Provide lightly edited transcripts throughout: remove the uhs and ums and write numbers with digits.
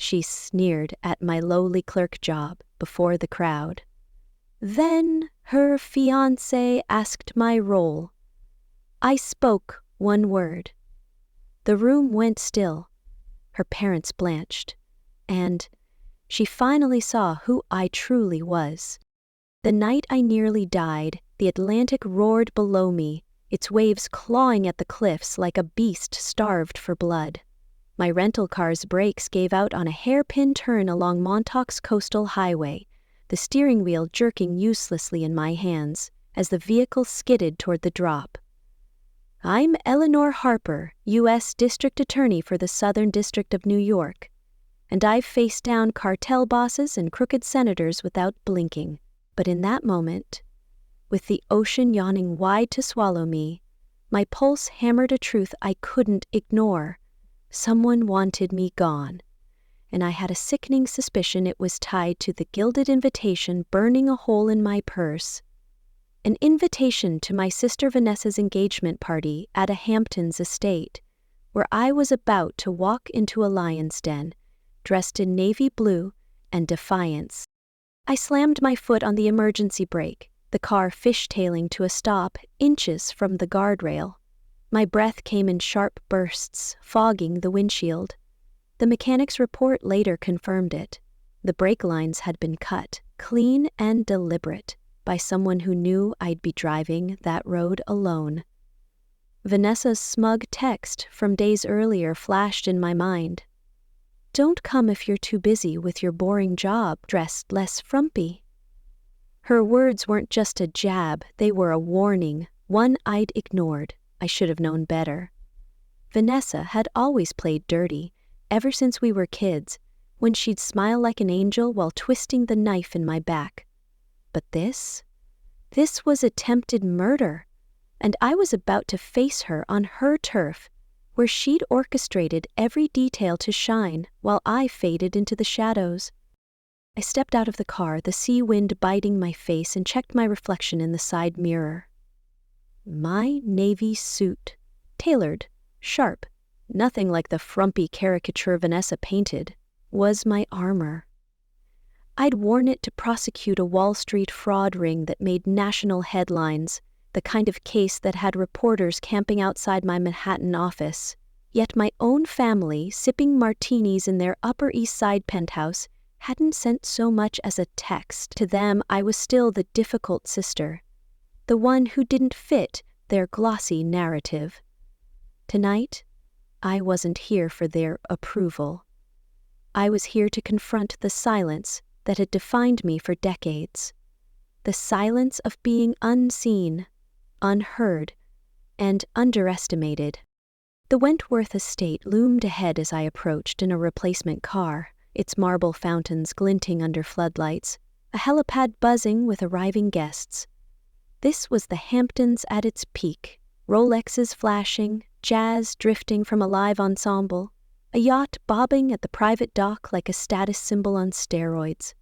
she sneered at my lowly clerk job before the crowd. Then her fiancé asked my role. I spoke one word. The room went still. Her parents blanched, and she finally saw who I truly was. The night I nearly died, the Atlantic roared below me, its waves clawing at the cliffs like a beast starved for blood. My rental car's brakes gave out on a hairpin turn along Montauk's coastal highway, the steering wheel jerking uselessly in my hands as the vehicle skidded toward the drop. I'm Eleanor Harper, U.S. District Attorney for the Southern District of New York, and I've faced down cartel bosses and crooked senators without blinking. But in that moment, with the ocean yawning wide to swallow me, my pulse hammered a truth I couldn't ignore. Someone wanted me gone, and I had a sickening suspicion it was tied to the gilded invitation burning a hole in my purse. An invitation to my sister Vanessa's engagement party at a Hamptons estate, where I was about to walk into a lion's den, dressed in navy blue and defiance. I slammed my foot on the emergency brake, the car fishtailing to a stop inches from the guardrail. My breath came in sharp bursts, fogging the windshield. The mechanic's report later confirmed it. The brake lines had been cut, clean and deliberate, by someone who knew I'd be driving that road alone. Vanessa's smug text from days earlier flashed in my mind. Don't come if you're too busy with your boring job, dressed less frumpy. Her words weren't just a jab, they were a warning, one I'd ignored. I should have known better. Vanessa had always played dirty, ever since we were kids, when she'd smile like an angel while twisting the knife in my back. But this was attempted murder, and I was about to face her on her turf, where she'd orchestrated every detail to shine while I faded into the shadows. I stepped out of the car, the sea wind biting my face, and checked my reflection in the side mirror. My navy suit, tailored, sharp, nothing like the frumpy caricature Vanessa painted, was my armor. I'd worn it to prosecute a Wall Street fraud ring that made national headlines, the kind of case that had reporters camping outside my Manhattan office. Yet my own family, sipping martinis in their Upper East Side penthouse, hadn't sent so much as a text. To them, I was still the difficult sister, the one who didn't fit their glossy narrative. Tonight, I wasn't here for their approval. I was here to confront the silence that had defined me for decades. The silence of being unseen, unheard, and underestimated. The Wentworth estate loomed ahead as I approached in a replacement car, its marble fountains glinting under floodlights, a helipad buzzing with arriving guests. This was the Hamptons at its peak, Rolexes flashing, jazz drifting from a live ensemble, a yacht bobbing at the private dock like a status symbol on steroids.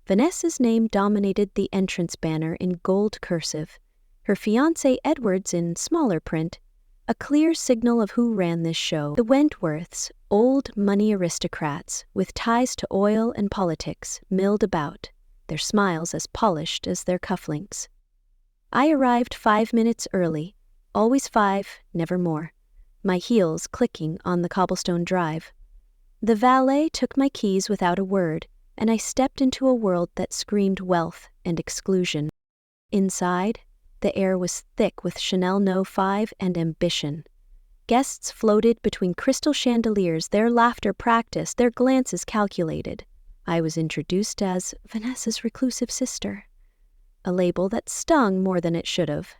Vanessa's name dominated the entrance banner in gold cursive, her fiancé Edward's in smaller print, a clear signal of who ran this show. The Wentworths, old money aristocrats with ties to oil and politics, milled about, their smiles as polished as their cufflinks. I arrived 5 minutes early, always 5, never more, my heels clicking on the cobblestone drive. The valet took my keys without a word, and I stepped into a world that screamed wealth and exclusion. Inside, the air was thick with Chanel No. 5 and ambition. Guests floated between crystal chandeliers, their laughter practiced, their glances calculated. I was introduced as Vanessa's reclusive sister, a label that stung more than it should have.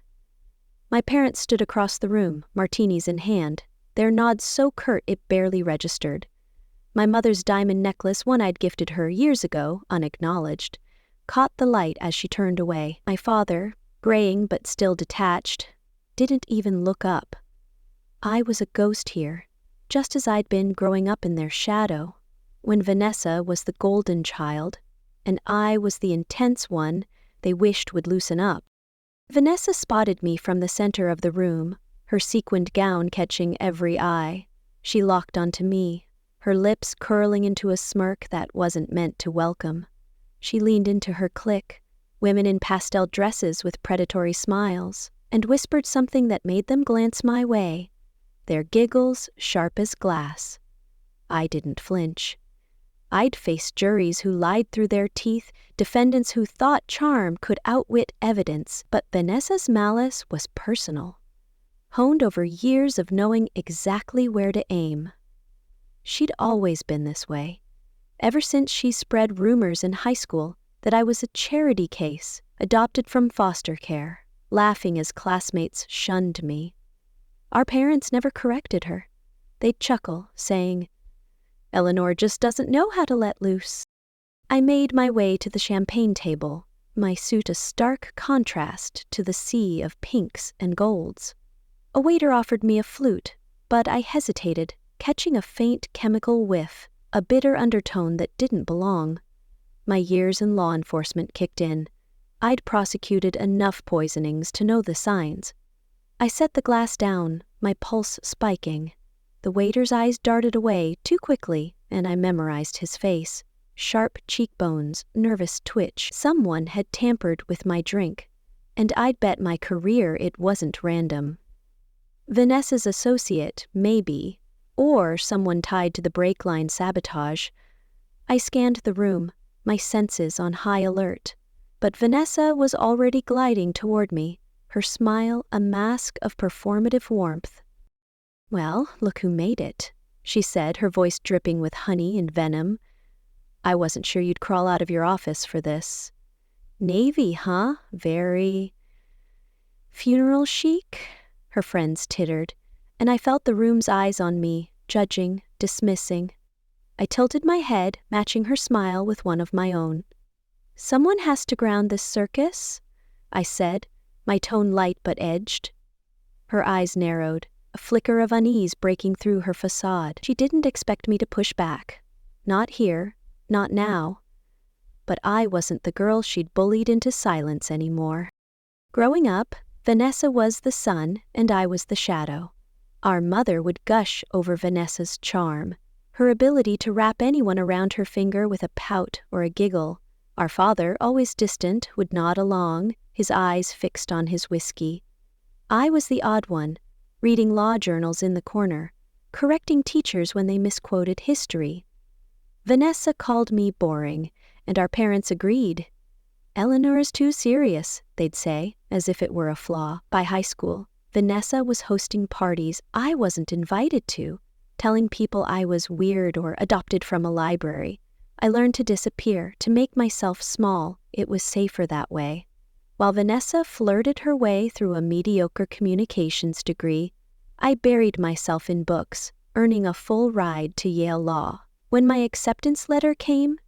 My parents stood across the room, martinis in hand, their nods so curt it barely registered. My mother's diamond necklace, one I'd gifted her years ago, unacknowledged, caught the light as she turned away. My father, graying but still detached, didn't even look up. I was a ghost here, just as I'd been growing up in their shadow, when Vanessa was the golden child, and I was the intense one they wished would loosen up. Vanessa spotted me from the center of the room, her sequined gown catching every eye. She locked onto me, her lips curling into a smirk that wasn't meant to welcome. She leaned into her clique, women in pastel dresses with predatory smiles, and whispered something that made them glance my way, their giggles sharp as glass. I didn't flinch. I'd faced juries who lied through their teeth, defendants who thought charm could outwit evidence, but Vanessa's malice was personal, honed over years of knowing exactly where to aim. She'd always been this way, ever since she spread rumors in high school that I was a charity case, adopted from foster care, laughing as classmates shunned me. Our parents never corrected her. They'd chuckle, saying, "Eleanor just doesn't know how to let loose." I made my way to the champagne table, my suit a stark contrast to the sea of pinks and golds. A waiter offered me a flute, but I hesitated, catching a faint chemical whiff, a bitter undertone that didn't belong. My years in law enforcement kicked in. I'd prosecuted enough poisonings to know the signs. I set the glass down, my pulse spiking. The waiter's eyes darted away too quickly, and I memorized his face. Sharp cheekbones, nervous twitch. Someone had tampered with my drink, and I'd bet my career it wasn't random. Vanessa's associate, maybe, or someone tied to the brake line sabotage. I scanned the room, my senses on high alert. But Vanessa was already gliding toward me, her smile a mask of performative warmth. "Well, look who made it," she said, her voice dripping with honey and venom. "I wasn't sure you'd crawl out of your office for this. Navy, huh? Very funeral chic?" Her friends tittered, and I felt the room's eyes on me, judging, dismissing. I tilted my head, matching her smile with one of my own. "Someone has to ground this circus," I said, my tone light but edged. Her eyes narrowed, a flicker of unease breaking through her facade. She didn't expect me to push back. Not here, not now. But I wasn't the girl she'd bullied into silence anymore. Growing up, Vanessa was the sun and I was the shadow. Our mother would gush over Vanessa's charm, her ability to wrap anyone around her finger with a pout or a giggle. Our father, always distant, would nod along, his eyes fixed on his whiskey. I was the odd one, reading law journals in the corner, correcting teachers when they misquoted history. Vanessa called me boring, and our parents agreed. "Eleanor is too serious," they'd say, as if it were a flaw. By high school, Vanessa was hosting parties I wasn't invited to, telling people I was weird or adopted from a library. I learned to disappear, to make myself small. It was safer that way. While Vanessa flirted her way through a mediocre communications degree, I buried myself in books, earning a full ride to Yale Law. When my acceptance letter came,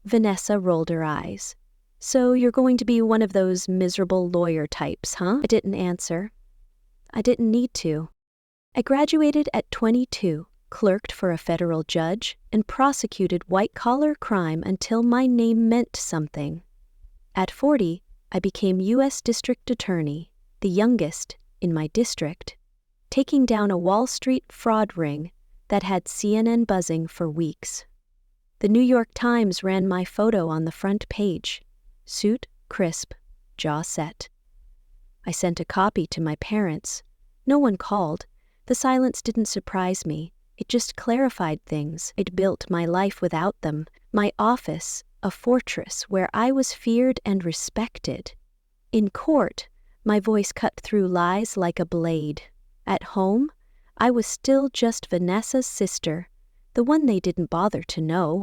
Vanessa rolled her eyes. "So you're going to be one of those miserable lawyer types, huh?" I didn't answer. I didn't need to. I graduated at 22, clerked for a federal judge, and prosecuted white-collar crime until my name meant something. At 40, I became U.S. District Attorney, the youngest in my district, taking down a Wall Street fraud ring that had CNN buzzing for weeks. The New York Times ran my photo on the front page. Suit crisp, jaw set. I sent a copy to my parents. No one called. The silence didn't surprise me. It just clarified things. I'd built my life without them. My office, a fortress where I was feared and respected. In court, my voice cut through lies like a blade. At home, I was still just Vanessa's sister, the one they didn't bother to know.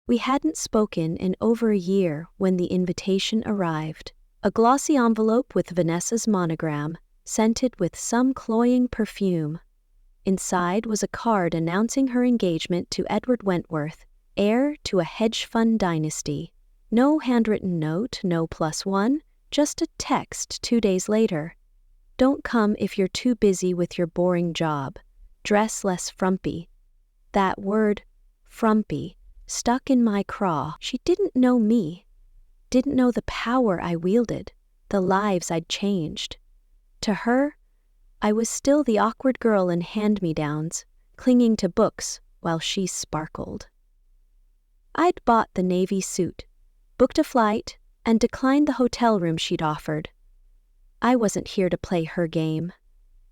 We hadn't spoken in over a year when the invitation arrived. A glossy envelope with Vanessa's monogram, scented with some cloying perfume. Inside was a card announcing her engagement to Edward Wentworth, heir to a hedge fund dynasty. No handwritten note, no +1, just a text 2 days later. "Don't come if you're too busy with your boring job. Dress less frumpy." That word, frumpy, stuck in my craw. She didn't know me, didn't know the power I wielded, the lives I'd changed. To her, I was still the awkward girl in hand-me-downs, clinging to books while she sparkled. I'd bought the navy suit, booked a flight, and declined the hotel room she'd offered. I wasn't here to play her game.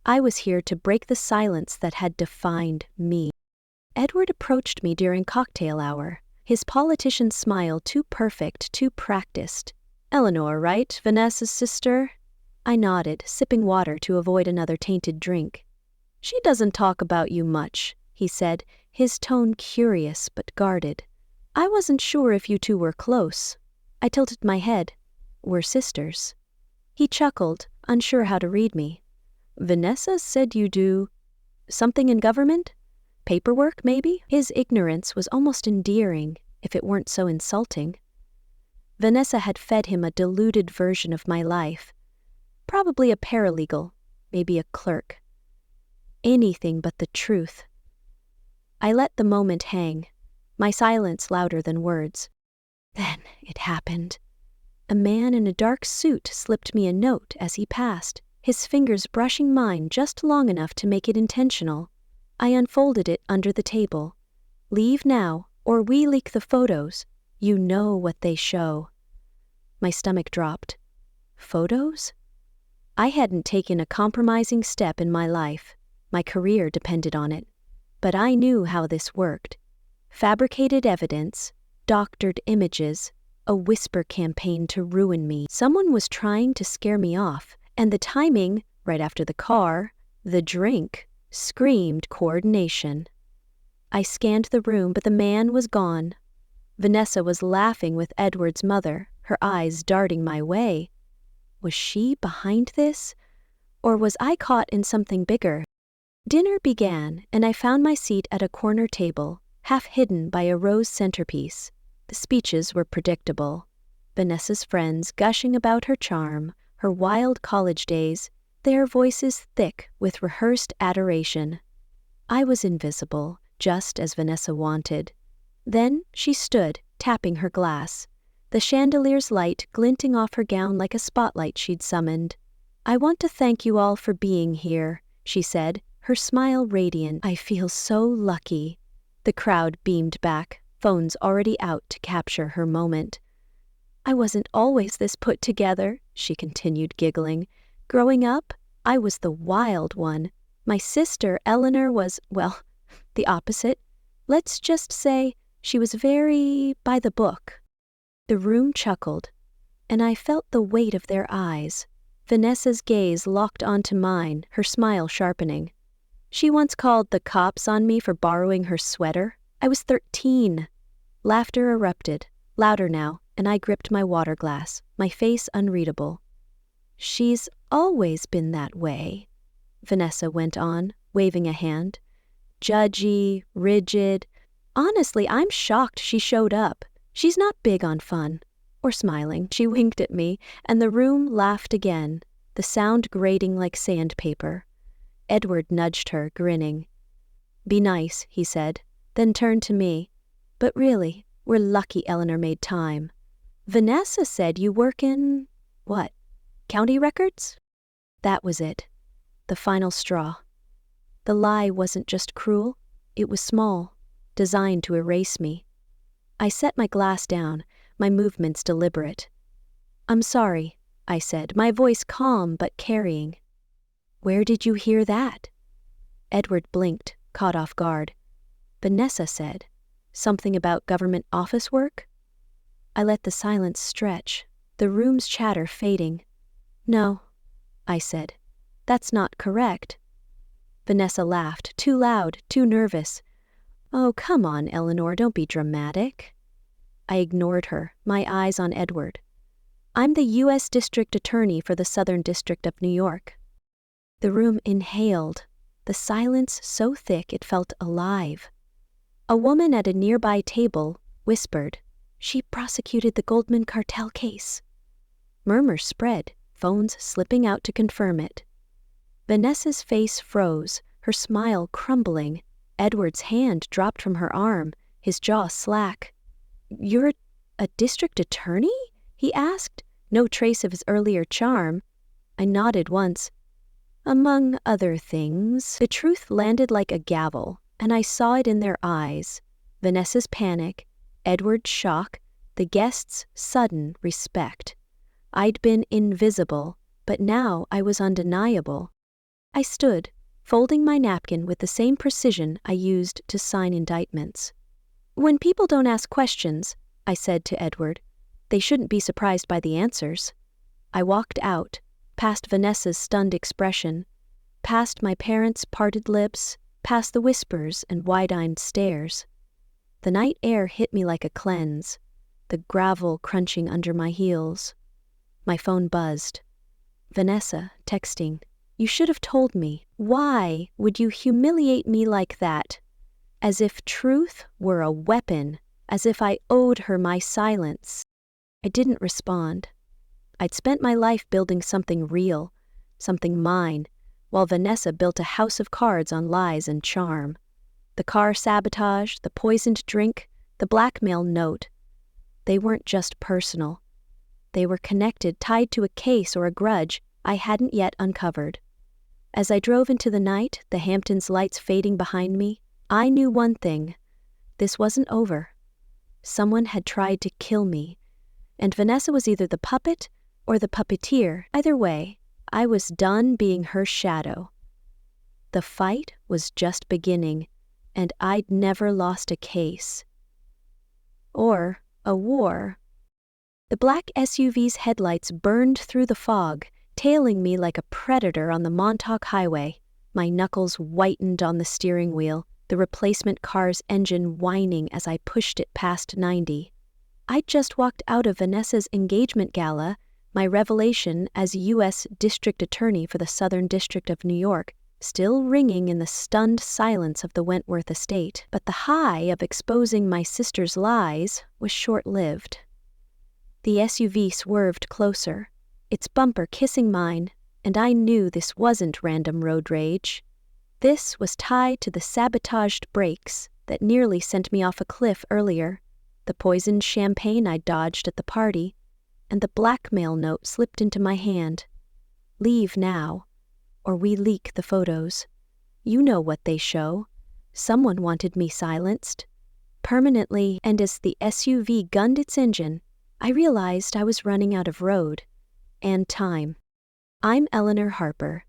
I was here to break the silence that had defined me. Edward approached me during cocktail hour, his politician smile too perfect, too practiced. "Eleanor, right? Vanessa's sister?" I nodded, sipping water to avoid another tainted drink. "She doesn't talk about you much," he said, his tone curious but guarded. "I wasn't sure if you two were close." I tilted my head. "We're sisters." He chuckled, unsure how to read me. "Vanessa said you do something in government? Paperwork, maybe?" His ignorance was almost endearing, if it weren't so insulting. Vanessa had fed him a diluted version of my life. Probably a paralegal, maybe a clerk. Anything but the truth. I let the moment hang, my silence louder than words. Then it happened. A man in a dark suit slipped me a note as he passed, his fingers brushing mine just long enough to make it intentional. I unfolded it under the table. "Leave now, or we leak the photos. You know what they show." My stomach dropped. Photos? I hadn't taken a compromising step in my life. My career depended on it. But I knew how this worked. Fabricated evidence, doctored images, a whisper campaign to ruin me. Someone was trying to scare me off, and the timing, right after the car, the drink, screamed coordination. I scanned the room, but the man was gone. Vanessa was laughing with Edward's mother, her eyes darting my way. Was she behind this? Or was I caught in something bigger? Dinner began, and I found my seat at a corner table, half hidden by a rose centerpiece. The speeches were predictable. Vanessa's friends gushing about her charm, her wild college days, their voices thick with rehearsed adoration. I was invisible, just as Vanessa wanted. Then she stood, tapping her glass, the chandelier's light glinting off her gown like a spotlight she'd summoned. "I want to thank you all for being here," she said, her smile radiant. "I feel so lucky." The crowd beamed back, phones already out to capture her moment. "I wasn't always this put together," she continued, giggling. "Growing up, I was the wild one. My sister, Eleanor, was, well, the opposite. Let's just say she was very by the book." The room chuckled, and I felt the weight of their eyes. Vanessa's gaze locked onto mine, her smile sharpening. She once called the cops on me for borrowing her sweater. I was 13. Laughter erupted, louder now, and I gripped my water glass, my face unreadable. "She's always been that way," Vanessa went on, waving a hand. "Judgy, rigid. Honestly, I'm shocked she showed up. She's not big on fun." Or smiling. She winked at me, and the room laughed again, the sound grating like sandpaper. Edward nudged her, grinning. "Be nice," he said, then turned to me. "But really, we're lucky Eleanor made time. Vanessa said you work in, what, county records?" That was it. The final straw. The lie wasn't just cruel, it was small, designed to erase me. I set my glass down, my movements deliberate. "I'm sorry," I said, my voice calm but carrying. "Where did you hear that?" Edward blinked, caught off guard. Vanessa said, "Something about government office work?" I let the silence stretch, the room's chatter fading. "No," I said, "that's not correct." Vanessa laughed, too loud, too nervous. "Oh, come on, Eleanor, don't be dramatic." I ignored her, my eyes on Edward. "I'm the U.S. District Attorney for the Southern District of New York." The room inhaled, the silence so thick it felt alive. A woman at a nearby table whispered, "She prosecuted the Goldman cartel case." Murmurs spread, phones slipping out to confirm it. Vanessa's face froze, her smile crumbling. Edward's hand dropped from her arm, his jaw slack. "You're a district attorney?" he asked, no trace of his earlier charm. I nodded once. "Among other things." The truth landed like a gavel, and I saw it in their eyes. Vanessa's panic, Edward's shock, the guests' sudden respect. I'd been invisible, but now I was undeniable. I stood, folding my napkin with the same precision I used to sign indictments. "When people don't ask questions," I said to Edward, "they shouldn't be surprised by the answers." I walked out, past Vanessa's stunned expression, past my parents' parted lips, past the whispers and wide-eyed stares. The night air hit me like a cleanse, the gravel crunching under my heels. My phone buzzed. Vanessa, texting, "You should have told me. Why would you humiliate me like that?" As if truth were a weapon, as if I owed her my silence. I didn't respond. I'd spent my life building something real, something mine, while Vanessa built a house of cards on lies and charm. The car sabotage, the poisoned drink, the blackmail note. They weren't just personal. They were connected, tied to a case or a grudge I hadn't yet uncovered. As I drove into the night, the Hamptons lights fading behind me, I knew one thing. This wasn't over. Someone had tried to kill me, and Vanessa was either the puppet or the puppeteer. Either way, I was done being her shadow. The fight was just beginning, and I'd never lost a case. Or a war. The black SUV's headlights burned through the fog, tailing me like a predator on the Montauk Highway. My knuckles whitened on the steering wheel, the replacement car's engine whining as I pushed it past 90. I'd just walked out of Vanessa's engagement gala, my revelation as U.S. District Attorney for the Southern District of New York, still ringing in the stunned silence of the Wentworth estate. But the high of exposing my sister's lies was short-lived. The SUV swerved closer, its bumper kissing mine, and I knew this wasn't random road rage. This was tied to the sabotaged brakes that nearly sent me off a cliff earlier, the poisoned champagne I dodged at the party, and the blackmail note slipped into my hand. "Leave now, or we leak the photos. You know what they show. Someone wanted me silenced. Permanently." And as the SUV gunned its engine, I realized I was running out of road and time. I'm Eleanor Harper,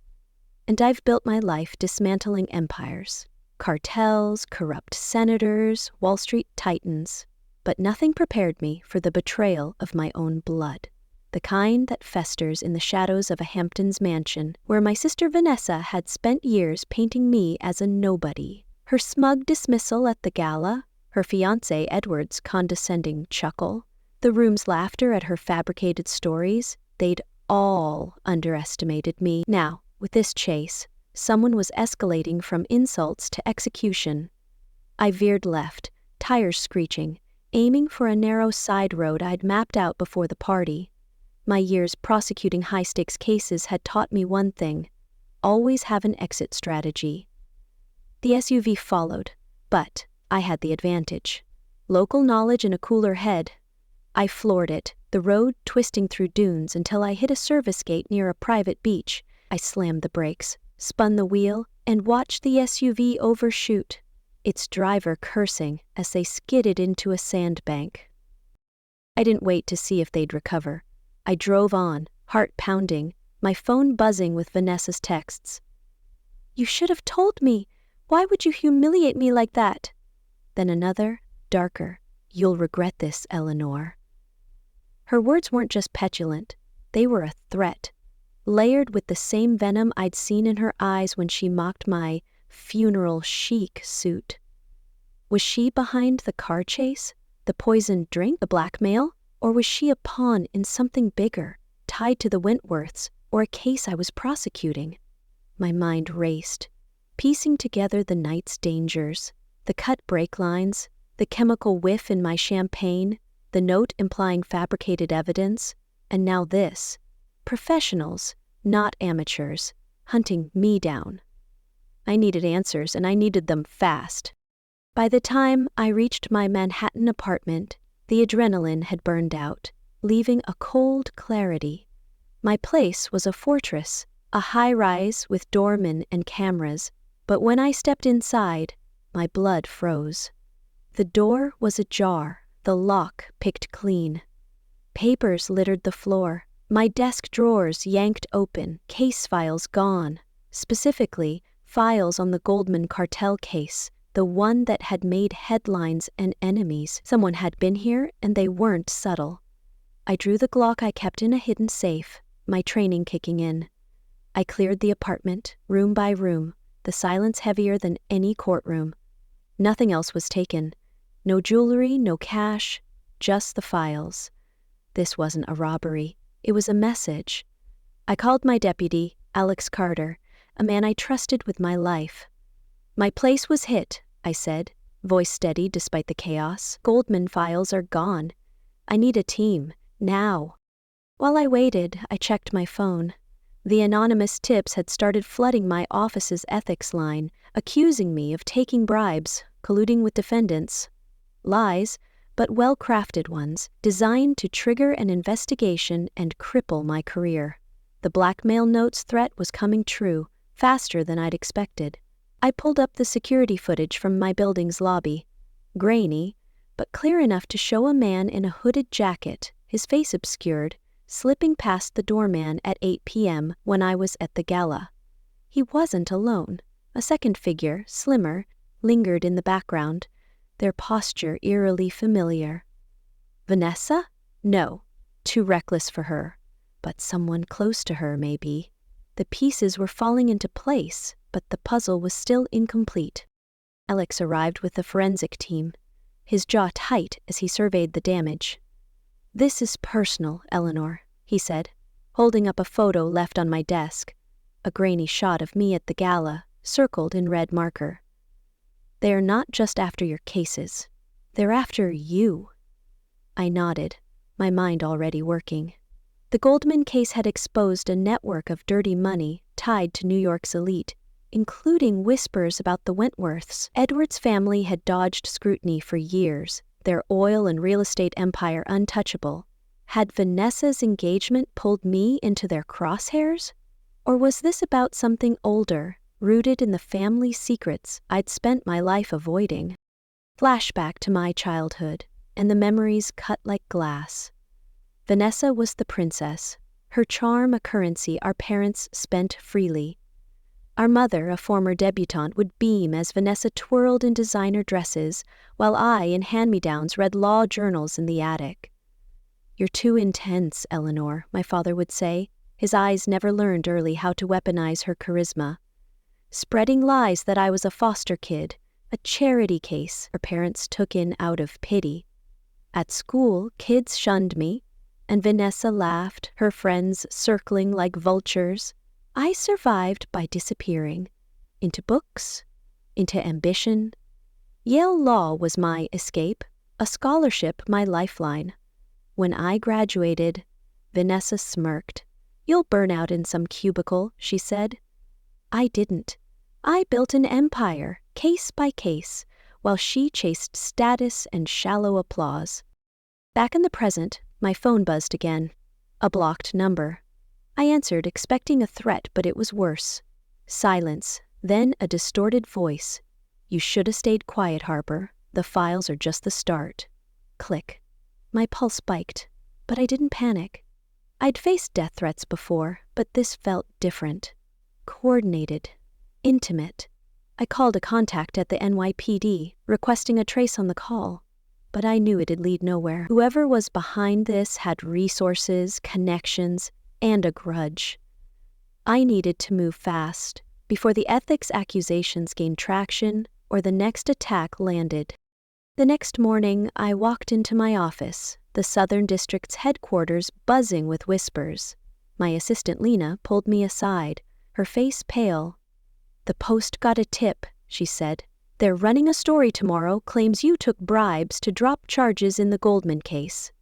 and I've built my life dismantling empires, cartels, corrupt senators, Wall Street titans, but nothing prepared me for the betrayal of my own blood, the kind that festers in the shadows of a Hamptons mansion, where my sister Vanessa had spent years painting me as a nobody. Her smug dismissal at the gala, her fiancé Edward's condescending chuckle, the room's laughter at her fabricated stories, they'd all underestimated me. Now, with this chase, someone was escalating from insults to execution. I veered left, tires screeching, aiming for a narrow side road I'd mapped out before the party. My years prosecuting high-stakes cases had taught me one thing: always have an exit strategy. The SUV followed, but I had the advantage. Local knowledge and a cooler head. I floored it, the road twisting through dunes until I hit a service gate near a private beach. I slammed the brakes, spun the wheel, and watched the SUV overshoot, its driver cursing as they skidded into a sandbank. I didn't wait to see if they'd recover. I drove on, heart pounding, my phone buzzing with Vanessa's texts. "You should have told me. Why would you humiliate me like that?" Then another, darker, "You'll regret this, Eleanor." Her words weren't just petulant, they were a threat, layered with the same venom I'd seen in her eyes when she mocked my funeral chic suit. Was she behind the car chase, the poisoned drink, the blackmail? Or was she a pawn in something bigger, tied to the Wentworths or a case I was prosecuting? My mind raced, piecing together the night's dangers, the cut brake lines, the chemical whiff in my champagne, the note implying fabricated evidence, and now this. Professionals, not amateurs, hunting me down. I needed answers, and I needed them fast. By the time I reached my Manhattan apartment, the adrenaline had burned out, leaving a cold clarity. My place was a fortress, a high-rise with doormen and cameras, but when I stepped inside, My blood froze. The door was ajar, the lock picked clean. Papers littered the floor, my desk drawers yanked open, case files gone. Specifically, files on the Goldman cartel case, the one that had made headlines and enemies. Someone had been here and they weren't subtle. I drew the Glock I kept in a hidden safe, my training kicking in. I cleared the apartment, room by room, the silence heavier than any courtroom. Nothing else was taken. No jewelry, no cash, just the files. This wasn't a robbery. It was a message. I called my deputy, Alex Carter, a man I trusted with my life. "My place was hit," I said, voice steady despite the chaos. "Goldman files are gone. I need a team, now." While I waited, I checked my phone. The anonymous tips had started flooding my office's ethics line, accusing me of taking bribes, colluding with defendants. Lies, but well-crafted ones, designed to trigger an investigation and cripple my career. The blackmail notes threat was coming true, faster than I'd expected. I pulled up the security footage from my building's lobby. Grainy, but clear enough to show a man in a hooded jacket, his face obscured, slipping past the doorman at 8 p.m. when I was at the gala. He wasn't alone. A second figure, slimmer, lingered in the background, their posture eerily familiar. Vanessa? No, too reckless for her. But someone close to her, maybe. The pieces were falling into place, but the puzzle was still incomplete. Alex arrived with the forensic team, his jaw tight as he surveyed the damage. "This is personal, Eleanor," he said, holding up a photo left on my desk, a grainy shot of me at the gala, circled in red marker. "They are not just after your cases. They're after you." I nodded, my mind already working. The Goldman case had exposed a network of dirty money tied to New York's elite, including whispers about the Wentworths. Edward's family had dodged scrutiny for years, their oil and real estate empire untouchable. Had Vanessa's engagement pulled me into their crosshairs? Or was this about something older, rooted in the family secrets I'd spent my life avoiding? Flashback to my childhood, and the memories cut like glass. Vanessa was the princess, her charm a currency our parents spent freely. Our mother, a former debutante, would beam as Vanessa twirled in designer dresses, while I, in hand-me-downs, read law journals in the attic. "You're too intense, Eleanor," my father would say. His eyes never learned early how to weaponize her charisma. Spreading lies that I was a foster kid, a charity case her parents took in out of pity. At school, kids shunned me, and Vanessa laughed, her friends circling like vultures. I survived by disappearing. Into books, into ambition. Yale Law was my escape, a scholarship my lifeline. When I graduated, Vanessa smirked. "You'll burn out in some cubicle," she said. I didn't. I built an empire, case by case, while she chased status and shallow applause. Back in the present, my phone buzzed again. A blocked number. I answered, expecting a threat, but it was worse. Silence, then a distorted voice. "You should have stayed quiet, Harper. The files are just the start." Click. My pulse spiked, but I didn't panic. I'd faced death threats before, but this felt different. Coordinated. Intimate. I called a contact at the NYPD, requesting a trace on the call. But I knew it'd lead nowhere. Whoever was behind this had resources, connections, and a grudge. I needed to move fast, before the ethics accusations gained traction or the next attack landed. The next morning, I walked into my office, the Southern District's headquarters buzzing with whispers. My assistant Lena pulled me aside, her face pale. "The Post got a tip," she said. "They're running a story tomorrow, claims you took bribes to drop charges in the Goldman case."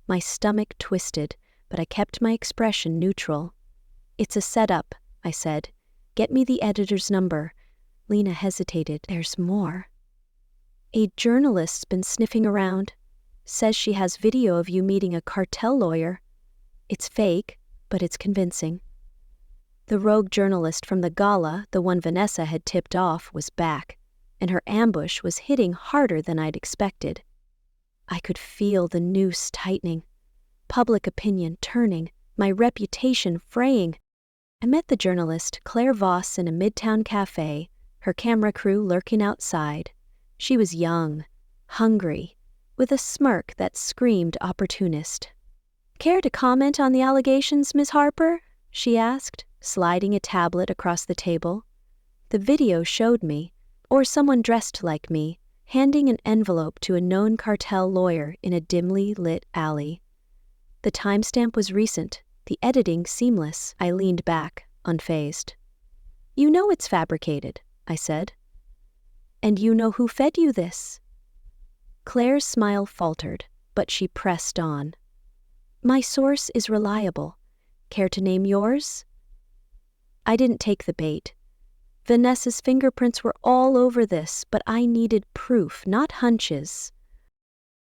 My stomach twisted, but I kept my expression neutral. "It's a setup," I said. "Get me the editor's number." Lena hesitated. "There's more." "A journalist's been sniffing around. Says she has video of you meeting a cartel lawyer. It's fake, but it's convincing." The rogue journalist from the gala, the one Vanessa had tipped off, was back. and her ambush was hitting harder than I'd expected. I could feel the noose tightening, public opinion turning, my reputation fraying. I met the journalist Claire Voss in a midtown cafe, her camera crew lurking outside. She was young, hungry, with a smirk that screamed opportunist. "Care to comment on the allegations, Ms. Harper?" she asked, sliding a tablet across the table. The video showed me, or someone dressed like me, handing an envelope to a known cartel lawyer in a dimly lit alley. The timestamp was recent, the editing seamless. I leaned back, unfazed. "You know it's fabricated," I said. "And you know who fed you this?" Claire's smile faltered, but she pressed on. "My source is reliable. Care to name yours?" I didn't take the bait. Vanessa's fingerprints were all over this, but I needed proof, not hunches.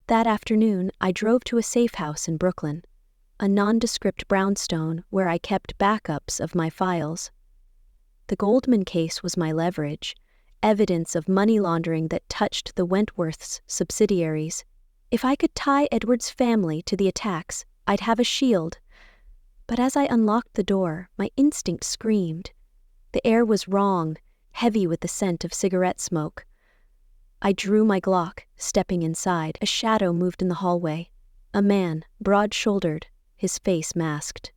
That afternoon, I drove to a safe house in Brooklyn, a nondescript brownstone where I kept backups of my files. The Goldman case was my leverage, evidence of money laundering that touched the Wentworths' subsidiaries. If I could tie Edward's family to the attacks, I'd have a shield. But as I unlocked the door, my instinct screamed. The air was wrong, heavy with the scent of cigarette smoke. I drew my Glock, stepping inside. A shadow moved in the hallway. A man, broad-shouldered, his face masked.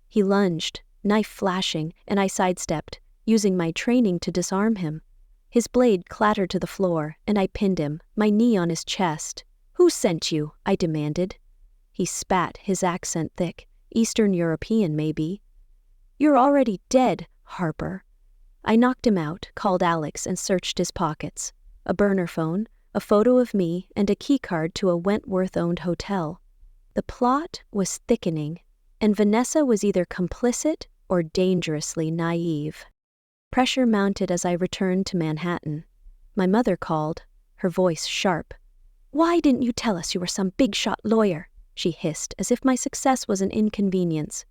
He lunged, knife flashing, and I sidestepped, using my training to disarm him. His blade clattered to the floor, and I pinned him, my knee on his chest. "Who sent you?" I demanded. He spat, his accent thick. Eastern European, maybe. "You're already dead, Harper." I knocked him out, called Alex, and searched his pockets. A burner phone, a photo of me, and a keycard to a Wentworth-owned hotel. The plot was thickening, and Vanessa was either complicit or dangerously naive. Pressure mounted as I returned to Manhattan. My mother called, her voice sharp. "Why didn't you tell us you were some big-shot lawyer?" she hissed, as if my success was an inconvenience.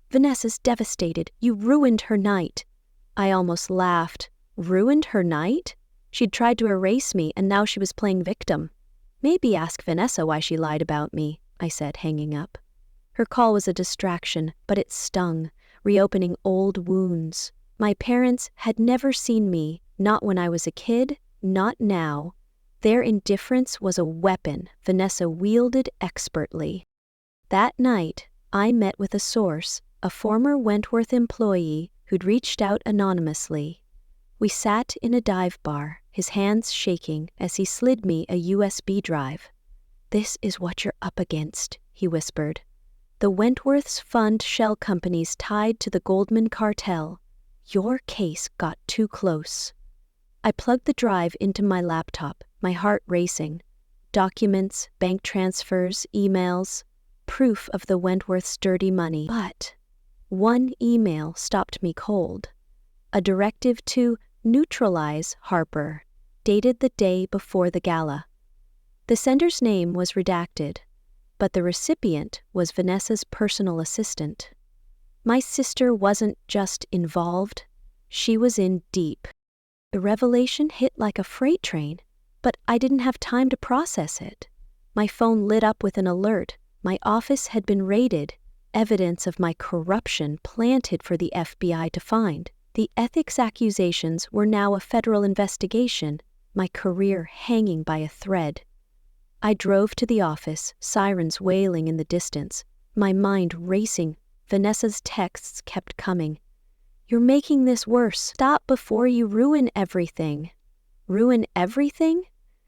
"Vanessa's devastated. You ruined her night." I almost laughed. Ruined her night? She'd tried to erase me, and now she was playing victim. "Maybe ask Vanessa why she lied about me," I said, hanging up. Her call was a distraction, but it stung, reopening old wounds. My parents had never seen me, not when I was a kid, not now. Their indifference was a weapon Vanessa wielded expertly. That night, I met with a source, a former Wentworth employee who'd reached out anonymously. We sat in a dive bar, his hands shaking as he slid me a USB drive. "This is what you're up against," he whispered. "The Wentworths fund shell companies tied to the Goldman cartel. Your case got too close." I plugged the drive into my laptop, my heart racing. Documents, bank transfers, emails, proof of the Wentworths' dirty money. But one email stopped me cold. A directive to neutralize Harper, dated the day before the gala. The sender's name was redacted, but the recipient was Vanessa's personal assistant. My sister wasn't just involved, she was in deep. The revelation hit like a freight train, but I didn't have time to process it. My phone lit up with an alert. My office had been raided, evidence of my corruption planted for the FBI to find. The ethics accusations were now a federal investigation, my career hanging by a thread. I drove to the office, sirens wailing in the distance, my mind racing. Vanessa's texts kept coming. "You're making this worse. Stop before you ruin everything." Ruin everything?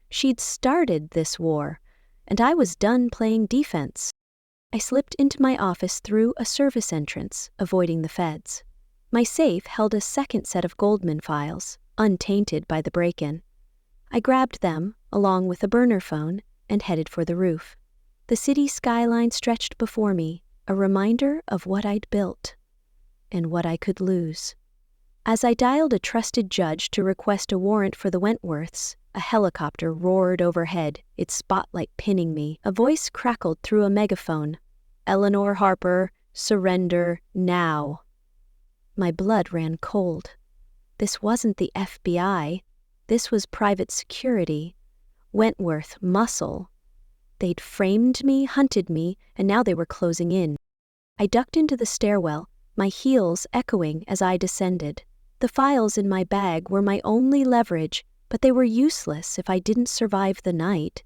She'd started this war, and I was done playing defense. I slipped into my office through a service entrance, avoiding the feds. My safe held a second set of Goldman files, untainted by the break-in. I grabbed them, along with a burner phone, and headed for the roof. The city skyline stretched before me, a reminder of what I'd built and what I could lose. As I dialed a trusted judge to request a warrant for the Wentworths, a helicopter roared overhead, its spotlight pinning me. A voice crackled through a megaphone. "Eleanor Harper, surrender now." My blood ran cold. This wasn't the FBI. This was private security. Wentworth muscle. They'd framed me, hunted me, and now they were closing in. I ducked into the stairwell, my heels echoing as I descended. The files in my bag were my only leverage, but they were useless if I didn't survive the night.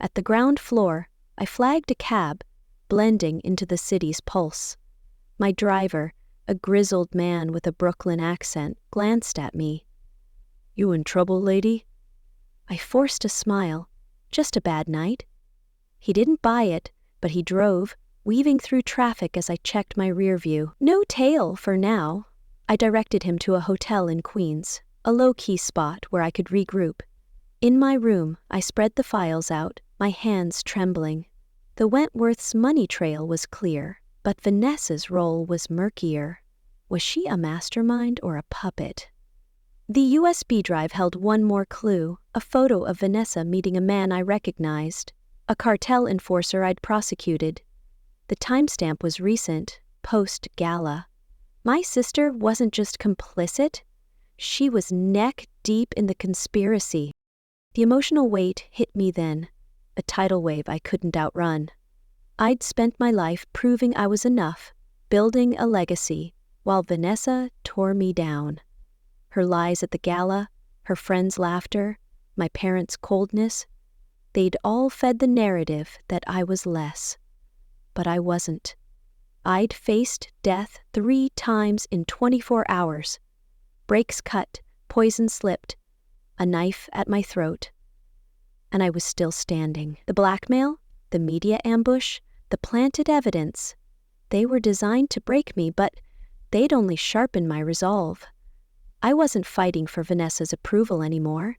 At the ground floor, I flagged a cab, blending into the city's pulse. My driver, a grizzled man with a Brooklyn accent, glanced at me. "You in trouble, lady?" I forced a smile. Just a bad night. He didn't buy it, but he drove, weaving through traffic as I checked my rear view. No tail for now. I directed him to a hotel in Queens, a low-key spot where I could regroup. In my room, I spread the files out, my hands trembling. The Wentworth's money trail was clear, but Vanessa's role was murkier. Was she a mastermind or a puppet? The USB drive held one more clue, a photo of Vanessa meeting a man I recognized, a cartel enforcer I'd prosecuted. The timestamp was recent, post-gala. My sister wasn't just complicit, she was neck-deep in the conspiracy. The emotional weight hit me then, a tidal wave I couldn't outrun. I'd spent my life proving I was enough, building a legacy, while Vanessa tore me down. Her lies at the gala, her friends' laughter, my parents' coldness, they'd all fed the narrative that I was less. But I wasn't. I'd faced death 3 times in 24 hours. Brakes cut, poison slipped, a knife at my throat. And I was still standing. The blackmail, the media ambush, the planted evidence, they were designed to break me, but they'd only sharpen my resolve. I wasn't fighting for Vanessa's approval anymore.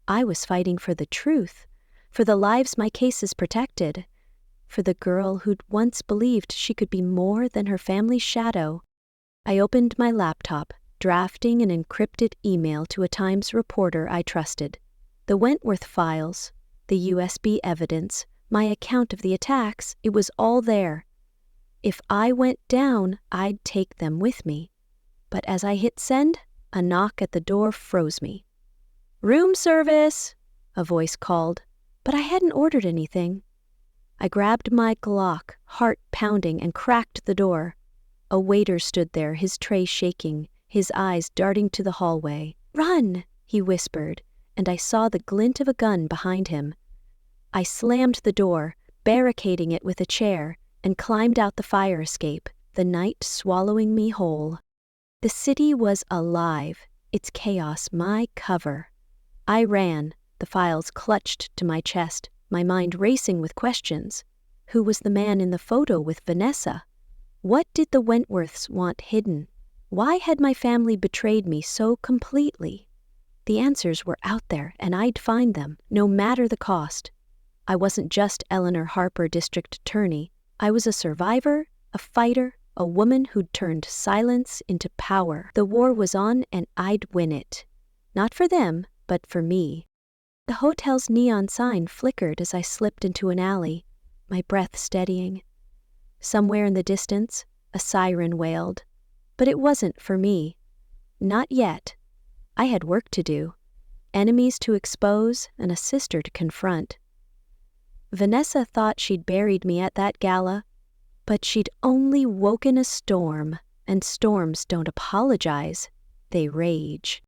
I was fighting for the truth, for the lives my cases protected, for the girl who'd once believed she could be more than her family's shadow. I opened my laptop, drafting an encrypted email to a Times reporter I trusted. The Wentworth files, the USB evidence, my account of the attacks, it was all there. If I went down, I'd take them with me. But as I hit send, a knock at the door froze me. "Room service," a voice called, but I hadn't ordered anything. I grabbed my Glock, heart pounding, and cracked the door. A waiter stood there, his tray shaking, his eyes darting to the hallway. "Run," he whispered, and I saw the glint of a gun behind him. I slammed the door, barricading it with a chair, and climbed out the fire escape, the night swallowing me whole. The city was alive, its chaos my cover. I ran, the files clutched to my chest, my mind racing with questions. Who was the man in the photo with Vanessa? What did the Wentworths want hidden? Why had my family betrayed me so completely? The answers were out there, and I'd find them, no matter the cost. I wasn't just Eleanor Harper, district attorney. I was a survivor, a fighter, a woman who'd turned silence into power. The war was on, and I'd win it. Not for them, but for me. The hotel's neon sign flickered as I slipped into an alley, my breath steadying. Somewhere in the distance, a siren wailed. But it wasn't for me. Not yet. I had work to do, enemies to expose and a sister to confront. Vanessa thought she'd buried me at that gala, but she'd only woken a storm, and storms don't apologize, they rage.